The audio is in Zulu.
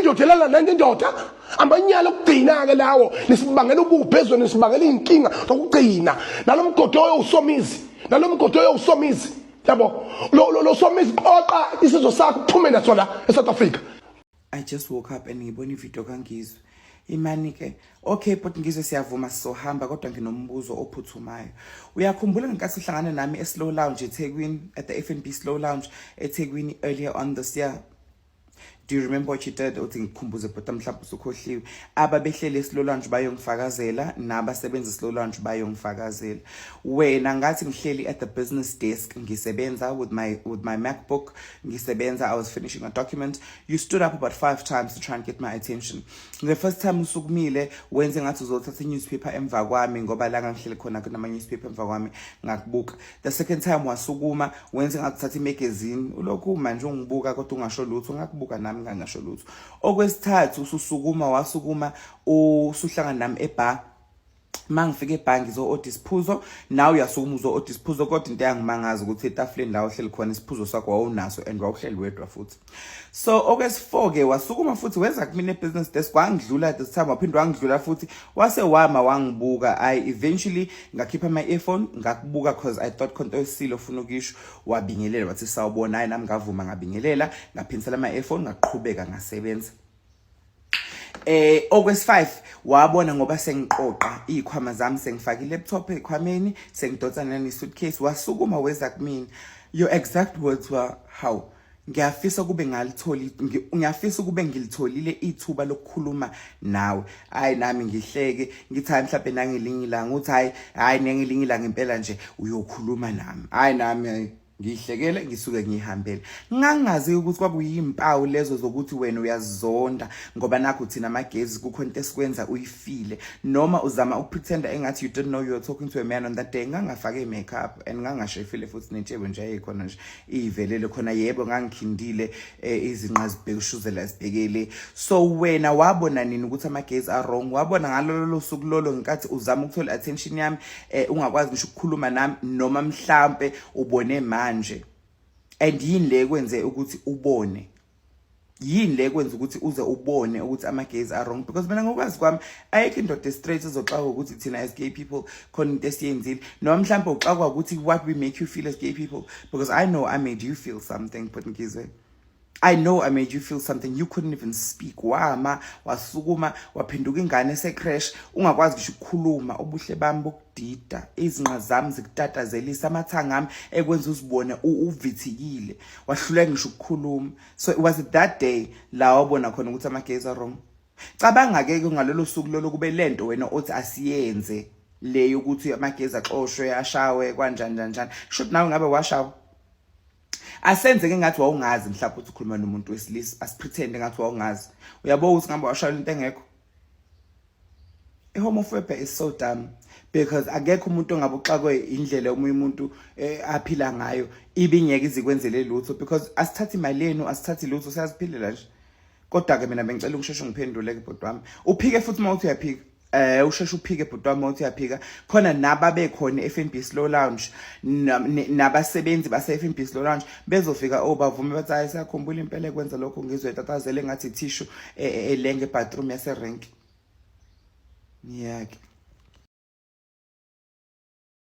indodelana nento indoda amanyala okugcina ke lawo nisibangela ubuphezulu nisibangela inkinga zokugcina nalomgodi oyosomizi yabo lo somizi qoqa isizwe sakho uphume nasona eSouth Africa. I just woke up and ngibona ivideo kaNgizwe. Imani ke okay but Ngizwe siyavuma sizohamba kodwa nginombuzo ophuthumayo. Uyakhumbula ngenkathi sihlangana nami eSlow Lounge eThekwini at the FNB Slow Lounge eThekwini earlier on this year? Do you remember what you did? Uthi ngikhumbuze bhuti mhlawumbe usukhohliwe. Ababehlele eSlow Lounge bayongifakazela nabasebenza eSlow Lounge bayongifakazela. Wena ngathi ngihleli at the business desk ngisebenza with my MacBook ngisebenza. I was finishing a document. You stood up about 5 times to try and get my attention. The first time usukumile wenze ngathi uzothatha newspaper emva kwami ngoba la ngihleli khona kunama newspaper emva kwami ngakubuka. The second time wasukuma wenze ngathi uthatha imagazine ulokhu manje ungibuka kodwa ungasho lutho ngakubuka nami ngangasho lutho. Okwesithathu ususukuma wasukuma usuhlangana nami ebar. Mangifike ebar ngizo-order isiphuzo nawe uyasukuma uzo-order isiphuzo kodwa into yangimangaza ukuthi etafuleni la uhleli khona isiphuzo sakho wawunaso and wawuhleli wedwa futhi. So okwesi-4 ke wasukuma futhi wenza kumina ebusiness desk wangidlula at this time waphinde wangidlula futhi wase wama wangibuka. I eventually ngakhipha my earphone ngakubuka because I thought khonto esilo ufuna ukisho wabingelela wathi sawubona hayi nami ngavuma ngabingelela ngaphinisela my earphone ngaqhubeka ngasebenza. Okwesi-5 wabona ngoba sengiqoqa ikhwama zami sengifaka ilaptop ekhwameni sengidonsa nani suitcase wasukuma weza kumina. Your exact words were how ngiyafisa kube ngilitholile ithuba lokukhuluma nawe. Hayi nami ngihleke ngithi hayi mhlawumbe nangelinye ilanga uthi hayi nangelinye ilanga impela nje uyokhuluma nami. Hayi nami ngihlekele ngisuke ngihambele. Ngangazi ukuthi kwakuyimpawu lezo zokuthi wena uyazonda ngoba nakho thina amagezi kukhona into esikwenza uyifile noma uzama ukupretenda engathi you didn't know you were talking to a man on that day. Ngangafake makeup and ngangashefile futhi netshebo nje ayikhona nje ivelele khona. Yebo ngangikhindile izinqa zibhekushuzela sibhekele. So wena wabona nini ukuthi amagezi are wrong? Wabona ngalolo suku lolo ngenkathi uzama ukuthola attention yami ungakwazi ngisho ukukhuluma nami noma mhlambe ubone manje. And yini le kwenze ukuthi ubone? Yini le kwenza ukuthi uze ubone ukuthi amagezi are wrong? Because mina ngokwazi kwami ayikho indoda straight ezoxaka ukuthi thina as gay people khona into esiyenzile noma mhlawumbe uxakwa ukuthi what we make you feel as gay people. Because I know I made you feel something but Ngizwe, I know I made you feel something. You couldn't even speak. Wama wasukuma waphenduka ingane secrash ungakwazi ngisho ukukhuluma. Obuhle bami bokudida izinqa zami zikutatalzelisa amathanga ami ekwenza uzibone uvithikile wahluleka ngisho ukukhuluma. So it was that day la wabona khona ukuthi amagezi are wrong. Cabanga ke ngalolo suku lolo kube lento wena othi asiyenze le ukuthi amagezi axoshwe ashawe kanjani kanjani. Should nawe ngabe washawa asenze ke ngathi wawungazi mhlawumbe uthi ukhuluma nomuntu wesilisa asipretende ngathi wawungazi. Uyabona ukuthi ngabe washaya into engekho. Homophobia is so dumb because akekho umuntu ongabe uxakwe indlela omunye umuntu aphila ngayo ibingeke izikwenzele lutho because asithathi imali yenu asithathi lutho siyaziphilela nje. Kodwa ke mina bengicela ukusheshe ngiphendule ke bhodwa wami uphike futhi mawuthi uyaphika usheshe uphike bhodwa wami mawuthi uyaphika khona nababe khona eFNB Slow Lounge nabasebenzi base FNB Slow Lounge bezofika bavume bathi hayi sakhumbula impela ekwenza lokho Ngizwe tatazele ngathi tissue elenge bathroom yase rank. Yeah.